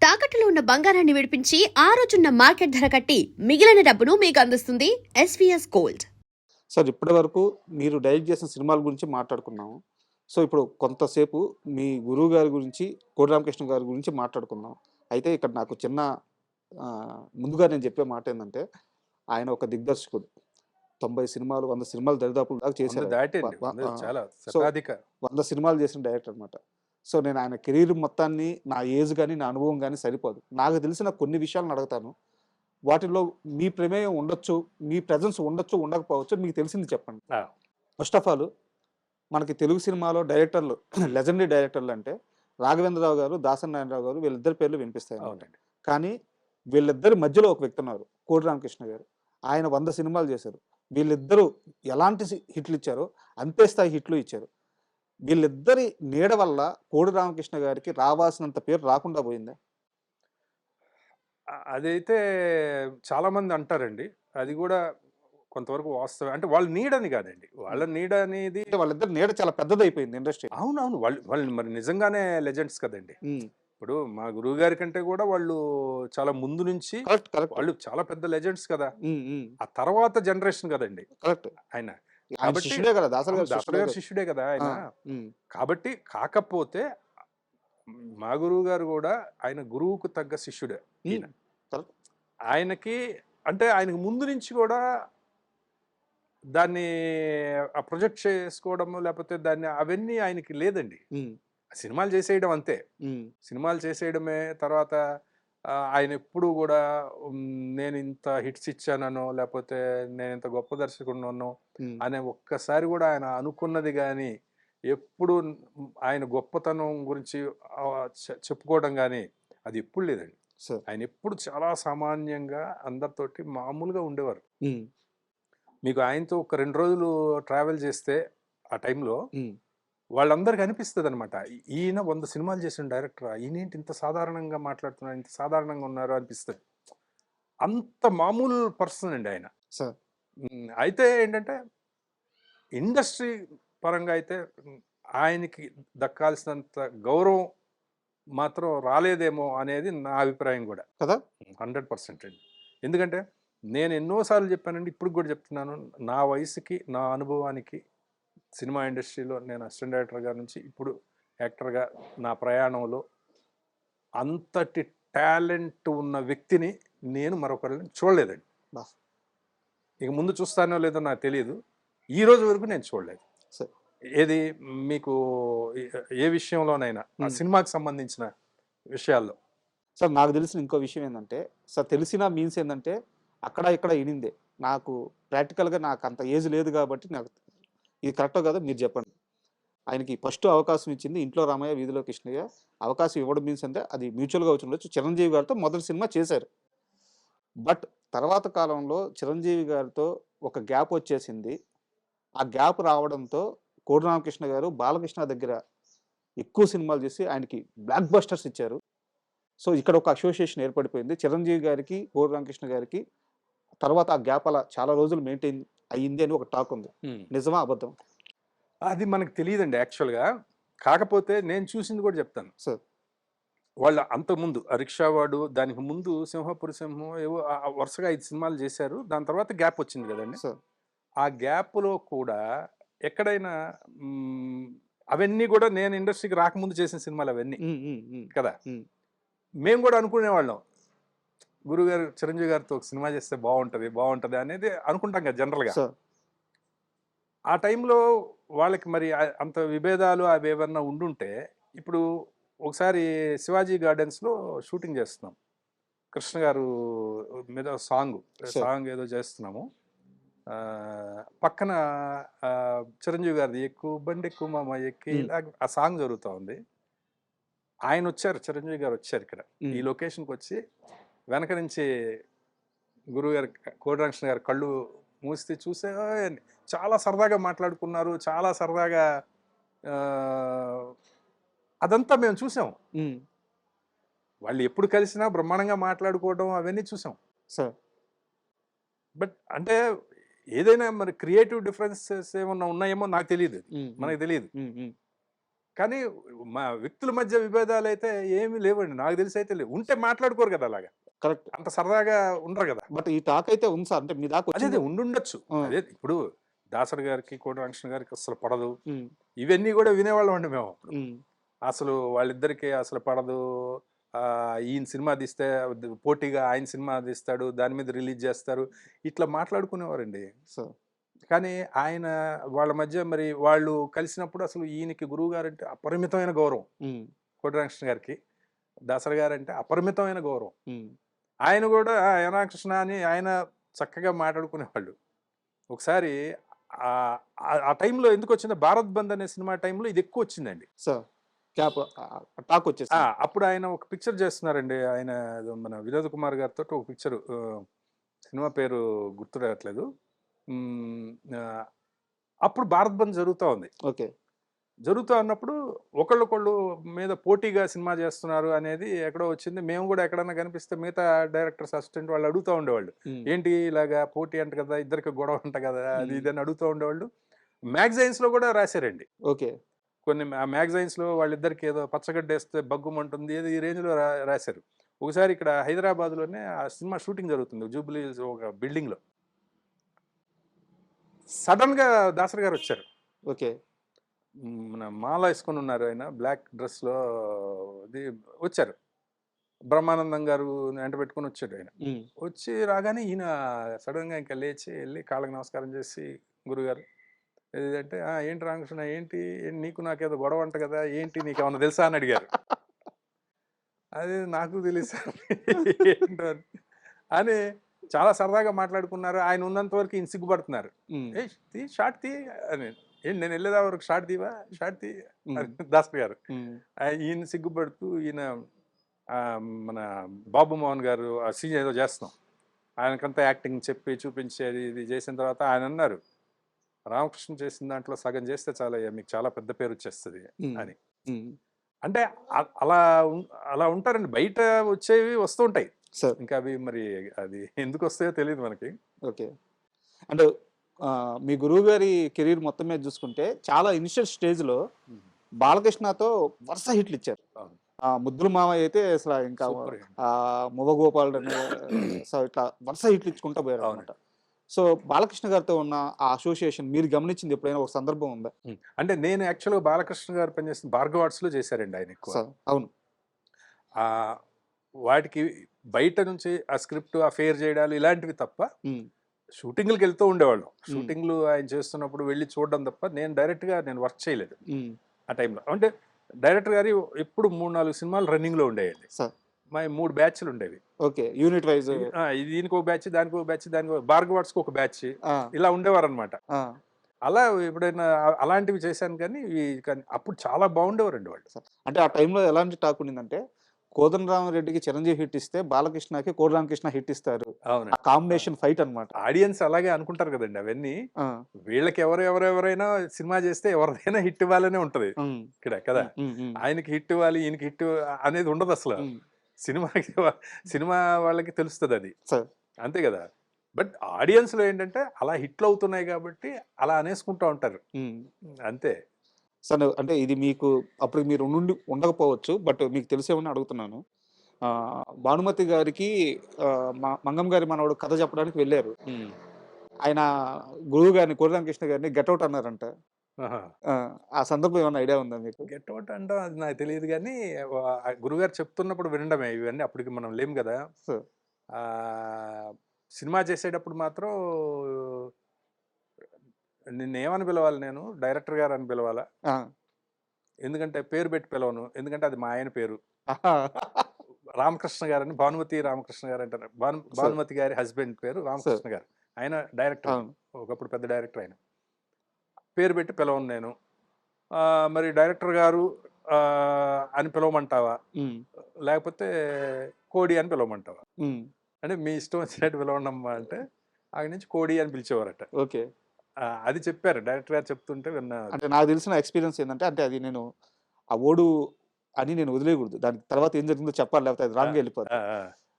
తాకట్టులో ఉన్న బంగారాన్ని విడిపించి ఆ రోజున్న మార్కెట్ ధర కట్టి మిగిలిన డబ్బును మీకు అందిస్తుంది ఎస్వీఎస్ గోల్డ్. సార్ ఇప్పటి వరకు మీరు డైరెక్ట్ చేసిన సినిమాల గురించి మాట్లాడుకున్నాము. సో ఇప్పుడు కొంతసేపు మీ గురువు గారి గురించి, కోడి రామకృష్ణ గారి గురించి మాట్లాడుకుందాం. అయితే ఇక్కడ నాకు చిన్న ముందుగా నేను చెప్పే మాట ఏంటంటే, ఆయన ఒక దిగ్దర్శకుడు. 90 సినిమాలు, 100 సినిమాలు దరిదాపుల దాకా చేశారు. దాటండి. చాలా సో శతాధిక 100 సినిమాలు చేసిన డైరెక్టర్ అనమాట. సో నేను ఆయన కెరీర్ మొత్తాన్ని నా ఏజ్ కానీ, నా అనుభవం కానీ సరిపోదు. నాకు తెలిసిన కొన్ని విషయాలను అడుగుతాను. వాటిల్లో మీ ప్రమేయం ఉండొచ్చు, మీ ప్రెజెన్స్ ఉండొచ్చు, ఉండకపోవచ్చు. మీకు తెలిసింది చెప్పండి. ఫస్ట్ ఆఫ్ ఆల్ మనకి తెలుగు సినిమాలో డైరెక్టర్లు లెజెండరీ డైరెక్టర్లు అంటే రాఘవేంద్రరావు గారు, దాసరి నారాయణరావు గారు, వీళ్ళిద్దరి పేర్లు వినిపిస్తాయి. అవునండి. కానీ వీళ్ళిద్దరి మధ్యలో ఒక వ్యక్తి ఉన్నారు, కోడి రామకృష్ణ గారు. ఆయన 100 సినిమాలు చేశారు. వీళ్ళిద్దరూ ఎలాంటి హిట్లు ఇచ్చారో అంతే స్థాయి హిట్లు ఇచ్చారు. వీళ్ళిద్దరి నీడ వల్ల కోడి రామకృష్ణ గారికి రావాల్సినంత పేరు రాకుండా పోయిందా? అదైతే చాలా మంది అంటారండి. అది కూడా కొంతవరకు వాస్తవం. అంటే వాళ్ళ నీడని కాదండి, వాళ్ళ నీడ అనేది అంటే వాళ్ళిద్దరి నీడ చాలా పెద్దదైపోయింది ఇండస్ట్రీ. అవునవును, వాళ్ళు మరి నిజంగానే లెజెండ్స్ కదండి. ఇప్పుడు మా గురువు గారి కంటే కూడా వాళ్ళు చాలా ముందు నుంచి వాళ్ళు చాలా పెద్ద లెజెండ్స్ కదా. ఆ తర్వాత జనరేషన్ కదండి కరెక్ట్. ఆయన శిష్యుడే కదా, దాసరి గారి శిష్యుడే కదా ఆయన. కాబట్టి కాకపోతే మా గురువు గారు కూడా ఆయన గురువుకు తగ్గ శిష్యుడే. ఆయనకి అంటే ఆయనకు ముందు నుంచి కూడా దాన్ని ప్రొజెక్ట్ చేసుకోవడము, లేకపోతే దాన్ని అవన్నీ ఆయనకి లేదండి. సినిమాలు చేసేయడం అంతే, సినిమాలు చేసేయడమే. తర్వాత ఆయన ఎప్పుడు కూడా నేను ఇంత హిట్స్ ఇచ్చానో, లేకపోతే నేను ఇంత గొప్ప దర్శకుడునో అనే ఒక్కసారి కూడా ఆయన అనుకున్నది కానీ, ఎప్పుడు ఆయన గొప్పతనం గురించి చెప్పుకోవడం కానీ అది ఎప్పుడు లేదండి. ఆయన ఎప్పుడు చాలా సామాన్యంగా అందరితోటి మామూలుగా ఉండేవారు. మీకు ఆయనతో ఒక 2 రోజులు ట్రావెల్ చేస్తే ఆ టైంలో వాళ్ళందరికీ అనిపిస్తుంది అనమాట, ఈయన 100 సినిమాలు చేసిన డైరెక్టర్, ఈయనేంటి ఇంత సాధారణంగా మాట్లాడుతున్నారు, ఇంత సాధారణంగా ఉన్నారు అనిపిస్తుంది. అంత మామూలు పర్సన్ అండి ఆయన. అయితే ఏంటంటే ఇండస్ట్రీ పరంగా అయితే ఆయనకి దక్కాల్సినంత గౌరవం మాత్రం రాలేదేమో అనేది నా అభిప్రాయం కూడా కదా. 100% అండి. ఎందుకంటే నేను ఎన్నోసార్లు చెప్పానండి, ఇప్పుడు కూడా చెప్తున్నాను, నా వయసుకి, నా అనుభవానికి, సినిమా ఇండస్ట్రీలో నేను అసిస్టెంట్ డైరెక్టర్గా నుంచి ఇప్పుడు యాక్టర్గా నా ప్రయాణంలో అంతటి టాలెంట్ ఉన్న వ్యక్తిని నేను మరొకరిని చూడలేదండి. ఇక ముందు చూస్తానో లేదో నాకు తెలియదు, ఈ రోజు వరకు నేను చూడలేదు. ఏది మీకు ఏ విషయంలోనైనా ఆ సినిమాకి సంబంధించిన విషయాల్లో. సార్ నాకు తెలిసిన ఇంకో విషయం ఏంటంటే, సార్ తెలిసిన మీన్స్ ఏంటంటే అక్కడ ఇక్కడ ఇనిందే. నాకు ప్రాక్టికల్గా నాకు అంత ఏజ్ లేదు కాబట్టి నాకు ఇది కరెక్టో కాదో మీరు చెప్పండి. ఆయనకి ఫస్ట్ అవకాశం ఇచ్చింది ఇంట్లో రామయ్య వీధిలో కృష్ణయ్య. అవకాశం ఇవ్వడం మీన్స్ అంటే అది మ్యూచువల్గా వచ్చి ఉండొచ్చు. చిరంజీవి గారితో మొదటి సినిమా చేశారు. బట్ తర్వాత కాలంలో చిరంజీవి గారితో ఒక గ్యాప్ వచ్చేసింది. ఆ గ్యాప్ రావడంతో కోడి రామకృష్ణ గారు బాలకృష్ణ దగ్గర ఎక్కువ సినిమాలు చేసి ఆయనకి బ్లాక్ బస్టర్స్ ఇచ్చారు. సో ఇక్కడ ఒక అసోసియేషన్ ఏర్పడిపోయింది చిరంజీవి గారికి, కోడి రామకృష్ణ గారికి. తర్వాత ఆ గ్యాప్ అలా చాలా రోజులు మెయింటైన్ అయ్యింది అని ఒక టాక్ ఉంది. నిజమా అబద్ధం? అది మనకు తెలియదండి యాక్చువల్గా. కాకపోతే నేను చూసింది కూడా చెప్తాను సార్. వాళ్ళ అంతకుముందు రిక్షావాడు, దానికి ముందు సింహపురి సింహం, ఏవో వరుసగా 5 సినిమాలు చేశారు. దాని తర్వాత గ్యాప్ వచ్చింది కదండి. ఆ గ్యాప్లో కూడా ఎక్కడైనా అవన్నీ కూడా నేను ఇండస్ట్రీకి రాకముందు చేసిన సినిమాలు అవన్నీ కదా. మేము కూడా అనుకునేవాళ్ళం, గురుగారు చిరంజీవి గారితో ఒక సినిమా చేస్తే బాగుంటుంది అనేది అనుకుంటాం కదా జనరల్గా. ఆ టైంలో వాళ్ళకి మరి అంత విభేదాలు అవి ఏమన్నా ఉండుంటే, ఇప్పుడు ఒకసారి శివాజీ గార్డెన్స్లో షూటింగ్ చేస్తున్నాం, కృష్ణ గారు మీద సాంగ్ ఏదో చేస్తున్నాము. పక్కన చిరంజీవి గారిది ఎక్కువ బండి ఎక్కువ మామ ఎక్కి ఆ సాంగ్ జరుగుతూ ఉంది. ఆయన వచ్చారు, చిరంజీవి గారు వచ్చారు ఇక్కడ ఈ లొకేషన్కి వచ్చి, వెనక నుంచి గురువు గారు, కోడి రామకృష్ణ గారు కళ్ళు మూసి చూసే చాలా సరదాగా మాట్లాడుకున్నారు, చాలా సరదాగా. అదంతా మేము చూసాం. వాళ్ళు ఎప్పుడు కలిసినా బ్రహ్మాండంగా మాట్లాడుకోవడం అవన్నీ చూసాం సార్. బట్ అంటే ఏదైనా మరి క్రియేటివ్ డిఫరెన్సెస్ ఏమన్నా ఉన్నాయేమో నాకు తెలియదు, మనకు తెలియదు. కానీ మా వ్యక్తుల మధ్య విభేదాలు అయితే ఏమీ లేవండి, నాకు తెలిసి అయితే లేవు. ఉంటే మాట్లాడుకోరు కదా అలాగా, కరెక్ట్. అంత సరదాగా ఉండరు కదా. బట్ ఈ టాక్ అయితే ఉంది సార్. అంటే మీ దాకా అదే వచ్చింది. ఉండుండొచ్చు. ఆ. అదే ఇప్పుడు దాసరి గారికి, కోట వెంకటకృష్ణ గారికి అసలు పడదు, ఉమ్, ఇవన్నీ కూడా వినేవాళ్ళం అండి మేము అప్పుడు. ఉమ్, అసలు వాళ్ళిద్దరికి అసలు పడదు. ఈయన సినిమా తీస్తే పోటీగా ఆయన సినిమా తీస్తాడు, దాని మీద రిలీజ్ చేస్తారు, ఇట్లా మాట్లాడుకునేవారండి. సార్. కానీ ఆయన వాళ్ళ మధ్య మరి వాళ్ళు కలిసినప్పుడు అసలు ఈయనకి గురువు గారంటే అపరిమితమైన గౌరవం, ఉమ్, కోట వెంకటకృష్ణ గారికి దాసరి గారంటే అపరిమితమైన గౌరవం. ఉమ్, ఆయన కూడా కృష్ణ అని ఆయన చక్కగా మాట్లాడుకునేవాళ్ళు. ఒకసారి ఆ టైంలో ఎందుకు వచ్చింది, భారత్ బంద్ అనే సినిమా టైంలో ఇది ఎక్కువ వచ్చిందండి. సార్ క్యాప్ టాక్ వచ్చేసి. అప్పుడు ఆయన ఒక పిక్చర్ చేస్తున్నారండి, ఆయన ఏదో మన వినోద్ కుమార్ గారితో ఒక పిక్చర్, సినిమా పేరు గుర్తు రావట్లేదు. అప్పుడు భారత్ బంద్ జరుగుతూ ఉంది. ఓకే. జరుగుతూ ఉన్నప్పుడు ఒకళ్ళొకళ్ళు మీద పోటీగా సినిమా చేస్తున్నారు అనేది ఎక్కడో వచ్చింది. మేము కూడా ఎక్కడన్నా కనిపిస్తే మిగతా డైరెక్టర్స్ అసిస్టెంట్ వాళ్ళు అడుగుతూ ఉండేవాళ్ళు, ఏంటి ఇలాగా పోటీ అంట కదా, ఇద్దరికి గొడవ అంట కదా, అది ఇదని అడుగుతూ ఉండేవాళ్ళు. మ్యాగజైన్స్లో కూడా రాశారండి. ఓకే. కొన్ని మ్యాగజైన్స్లో వాళ్ళిద్దరికి ఏదో పచ్చగడ్డ వేస్తే బగ్గుమంటుంది ఏదో ఈ రేంజ్లో రాశారు. ఒకసారి ఇక్కడ హైదరాబాద్లోనే ఆ సినిమా షూటింగ్ జరుగుతుంది, జూబ్లీ ఒక బిల్డింగ్లో. సడన్గా దాసరి గారు వచ్చారు. ఓకే. మన మాల వేసుకొని ఉన్నారు, ఆయన బ్లాక్ డ్రెస్లో అది వచ్చారు. బ్రహ్మానందం గారు వెంట పెట్టుకొని వచ్చాడు ఆయన. వచ్చి రాగానే ఈయన సడన్గా ఇంకా లేచి వెళ్ళి కాళ్ళకి నమస్కారం చేసి, గురుగారు ఏదంటే ఏంటి రామకృష్ణ, ఏంటి నీకు నాకేదో గొడవ అంట కదా, ఏంటి నీకు ఏమన్నా తెలుసా అని అడిగారు. అది నాకు తెలుసా ఏంటో అని చాలా సరదాగా మాట్లాడుకున్నారు. ఆయన ఉన్నంత వరకు ఈయన సిగ్గుపడుతున్నారు. షార్ట్ తీ అని, ఏంటి నేను వెళ్ళేదా వరకు షార్ట్ తీవా, షార్ట్ తీ దాసరి గారు. ఈయన సిగ్గుపడుతూ ఈయన మన బాబు మోహన్ గారు ఆ సీన్ ఏదో చేస్తున్నాం, ఆయనకంతా యాక్టింగ్ చెప్పి చూపించేది ఇది చేసిన తర్వాత ఆయన అన్నారు, రామకృష్ణ చేసిన దాంట్లో సగం చేస్తే చాలా మీకు చాలా పెద్ద పేరు వచ్చేస్తుంది అని. అంటే అలా అలా ఉంటారండి, బయట వచ్చేవి వస్తూ ఉంటాయి సార్. ఇంకా అవి మరి అది ఎందుకు వస్తాయో తెలియదు మనకి. ఓకే. అంటే మీ గురువు గారి కెరీర్ మొత్తం మీద చూసుకుంటే చాలా ఇనిషియల్ స్టేజ్లో బాలకృష్ణతో వరుస హిట్లు ఇచ్చారు. ముద్దుల మామయ్య అయితే అసలు ఇంకా మువ్వగోపాల్ అనే ఇట్లా వరుస హిట్లు ఇచ్చుకుంటా పోయారు అనమాట. సో బాలకృష్ణ గారితో ఉన్న ఆ అసోసియేషన్ మీరు గమనించింది ఎప్పుడైనా ఒక సందర్భం ఉందా? అంటే నేను యాక్చువల్గా బాలకృష్ణ గారు పనిచేసిన భార్గవ ఆర్ట్స్లో చేశారండి ఆయన ఎక్కువ. అవును. వాటికి బయట నుంచి ఆ స్క్రిప్ట్ ఆ ఫేర్ చేయడాలు ఇలాంటివి తప్ప, షూటింగ్లకు వెళ్తూ ఉండేవాళ్ళం. షూటింగ్లు ఆయన చేస్తున్నప్పుడు వెళ్ళి చూడడం తప్ప నేను డైరెక్ట్గా వర్క్ చేయలేదు ఆ టైంలో. అంటే డైరెక్టర్ గారి ఎప్పుడు 3-4 సినిమాలు రన్నింగ్లో ఉండేయండి. మా 3 బ్యాచ్లు ఉండేవి. ఓకే. యూనిట్ వైజ్ దీనికి ఒక బ్యాచ్, దానికి ఒక బ్యాచ్, దానికి భార్గవ ఆర్ట్స్కి ఒక బ్యాచ్, ఇలా ఉండేవారు అనమాట. అలా ఎప్పుడైనా అలాంటివి చేశాను కానీ అప్పుడు చాలా బాగుండేవారండి వాళ్ళు. అంటే ఆ టైంలో ఎలాంటి టాక్ ఉండిందంటే, కోదండరామరెడ్డికి చిరంజీవి హిట్ ఇస్తే బాలకృష్ణకి కోదండరామకృష్ణ హిట్ ఇస్తారు. అవును, కాంబినేషన్ ఫైట్ అనమాట. ఆడియన్స్ అలాగే అనుకుంటారు కదండి అవన్నీ. వీళ్ళకి ఎవరెవరైనా సినిమా చేస్తే ఎవరిదైనా హిట్ ఇవ్వాలనే ఉంటది ఇక్కడ కదా. ఆయనకి హిట్ ఇవ్వాలి, ఈయనకి హిట్ అనేది ఉండదు అసలు. సినిమా వాళ్ళకి తెలుస్తుంది అది, అంతే కదా. బట్ ఆడియన్స్ లో ఏంటంటే అలా హిట్లు అవుతున్నాయి కాబట్టి అలా అనేసుకుంటూ ఉంటారు, అంతే. సార్ అంటే ఇది మీకు అప్పుడు మీరు ఉండకపోవచ్చు, బట్ మీకు తెలిసేమని అడుగుతున్నాను. భానుమతి గారికి మంగం గారి మనవడు కథ చెప్పడానికి వెళ్ళారు. ఆయన గురువు గారిని, కోదండరామకృష్ణ గారిని గెట్అవుట్ అన్నారంట. ఆ సందర్భం ఏమైనా ఐడియా ఉందా మీకు? గెట్అవుట్ అంటే అది నాకు తెలియదు కానీ గురుగారు చెప్తున్నప్పుడు వినడమే ఇవన్నీ. అప్పటికి మనం లేం కదా. సినిమా చేసేటప్పుడు మాత్రం నిన్ను ఏమని పిలవాలి, నేను డైరెక్టర్ గారు అని పిలవాలా, ఎందుకంటే పేరు పెట్టి పిలవను, ఎందుకంటే అది మా ఆయన పేరు. రామకృష్ణ గారని, భానుమతి రామకృష్ణ గారు అంటారు. భానుమతి గారి హస్బెండ్ పేరు రామకృష్ణ గారు, ఆయన డైరెక్టర్, ఒకప్పుడు పెద్ద డైరెక్టర్. ఆయన పేరు పెట్టి పిలవను నేను. మరి డైరెక్టర్ గారు అని పిలవమంటావా, లేకపోతే కోడి అని పిలవమంటావా అంటే మీ ఇష్టం వచ్చినట్టు పిలవడమ్మా అంటే అక్కడి నుంచి కోడి అని పిలిచేవారట. ఓకే. అది చెప్పారు డైరెక్టర్ గారు చెప్తుంటే విన్నా. అంటే నాకు తెలిసిన ఎక్స్పీరియన్స్ ఏంటంటే, అంటే అది నేను ఆ ఓడు అని నేను వదిలేయకూడదు, దానికి తర్వాత ఏం జరిగిందో చెప్పాలి, లేకపోతే అది రాంగ్ వెళ్ళిపోతుంది.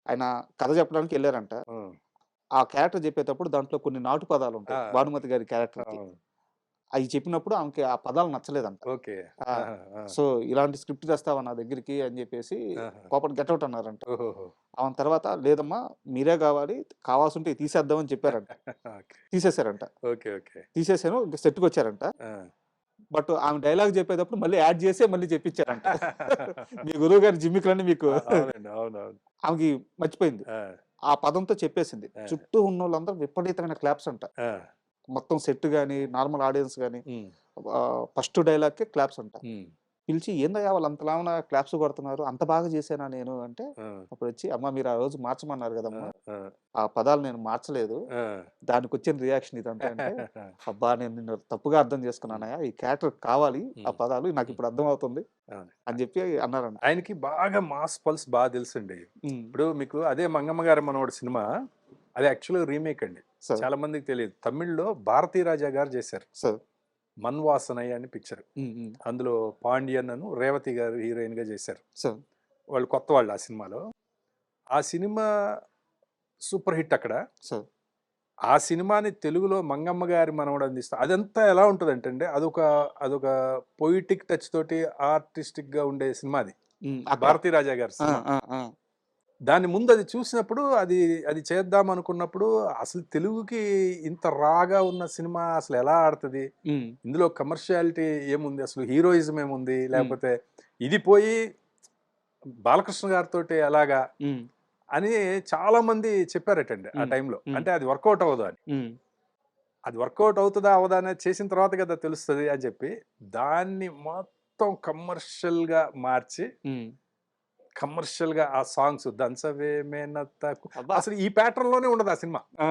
ఆయన కథ చెప్పడానికి వెళ్ళారంట. ఆ క్యారెక్టర్ చెప్పేటప్పుడు దాంట్లో కొన్ని నాటు పదాలు ఉంటాయి భానుమతి గారి క్యారెక్టర్కి. అవి చెప్పినప్పుడు ఆమెకి ఆ పదాలు నచ్చలేదంట. ఓకే. ఆ! ఆహా! ఆ! సో, ఇలాంటి స్క్రిప్ట్ తెస్తావా నా దగ్గరికి అని చెప్పేసి ఆహా! కోపం గెట్ ఔట్ అన్నారంట. ఓహోహో! ఆమె తర్వాత లేదమ్మా మీరే కావాలి, కావాల్సుంటే ఇవి తీసేద్దాం అని చెప్పారంట. ఓకే. తీసేసారంట. ఓకే. ఓకే. తీసేసాను ఇంక సెట్‌కొచ్చారంట. ఆ! బట్ ఆమె డైలాగ్ చెప్పేటప్పుడు మళ్ళీ యాడ్ చేసే మళ్ళీ చెప్పించారంట. మీ గురువు గారి జిమ్మికులన్నీ మీకు అవునండి. అవునవును. ఆమెకి మర్చిపోయింది. ఆ! ఆ పదంతో చెప్పేసింది. ఆ! చుట్టూ ఉన్నోళ్ళందరూ విపరీతమైన క్లాప్స్ అంట. ఆ! మొత్తం సెట్ గాని, నార్మల్ ఆడియన్స్ గాని హ్మ్. ఫస్ట్ డైలాగ్‌కే క్లాప్స్ అంట. హ్మ్. పిలిచి "ఏందయ్యా వాళ్ళంతలావున క్లాప్స్ కొడుతున్నారు? అంత బాగా చేశానా నేను" అంటే ఆ! అప్పుడొచ్చి "అమ్మ మీరు ఆ రోజు మార్చమన్నారు ఆ! గదమ్మా! ఆ! ఆ పదాలు నేను మార్చలేదు. ఆ! దానికొచ్చిన రియాక్షన్ ఇదంతా" అంటే "అబ్బా! నేను నిన్ను తప్పుగా అర్థం చేసుకున్నానయ్యా. ఈ క్యారెక్టర్ కావాలి ఆ హ్మ్. పదాలు. హ్మ్. నాకిప్పుడు అర్థమవుతుంది" అవును. అని చెప్పి అన్నారంట. ఆయనకి బాగా మాస్ పల్స్ బాగా తెలుసండి. హ్మ్. ఇప్పుడు మీకు అదే 'మంగమ్మ గారి మనవడు' సినిమా అది యాక్చువల్‌గా రీమేక్ అండి. సార్. చాలా మందికి తెలీదు. తమిళ్‌లో 'భారతీ రాజా' గారు చేశారు. సార్. 'మన్ వాసనై' అని పిక్చర్. హ్మ్. హ్మ్. అందులో పాండియన్ రేవతి గారు హీరోయిన్‌గా చేశారు. సార్. వాళ్ళు కొత్త వాళ్ళు ఆ సినిమాలో. ఆ సినిమా సూపర్ హిట్ అక్కడ. సార్. ఆ సినిమాని తెలుగులో 'మంగమ్మ గారి మనవడు' అందిస్తా అదంతా ఎలా ఉంటదంటే అండి అదొక పొయిటిక్ టచ్ తోటి ఆర్టిస్టిక్‌గా ఉండే సినిమా అది. హ్మ్. అక్కడ 'భారతీ రాజా' గారి ఆ! సినిమా. ఆ! ఆ! దాని ముందు అది చూసినప్పుడు అది చేద్దాం అనుకున్నప్పుడు అసలు తెలుగుకి ఇంత రాగా ఉన్న సినిమా అసలు ఎలా ఆడుతది? హ్మ్. ఇందులో కమర్షియాలిటీ ఏముంది? అసలు హీరోయిజం ఏముంది? హ్మ్. లేకపోతే ఇది పోయి బాలకృష్ణ గారితోటి ఎలాగా? హ్మ్. అని చాలా మంది చెప్పారటండి ఆ హ్మ్. టైంలో. హ్మ్. అంటే అది వర్కౌట్ అవ్వదు అని. హ్మ్. అది వర్కౌట్ అవుతదా? అవ్వదా? అనేది చేసిన తర్వాత కదా తెలుస్తది అని చెప్పి దాన్ని మొత్తం కమర్షియల్‌గా మార్చి హ్మ్. కమర్షియల్‌గా ఆ సాంగ్స్ 'దంచవే మేనత్తకు' అబ్బా! అసలు ఈ ప్యాటర్న్‌లోనే ఉండదు ఆ సినిమా. ఆ!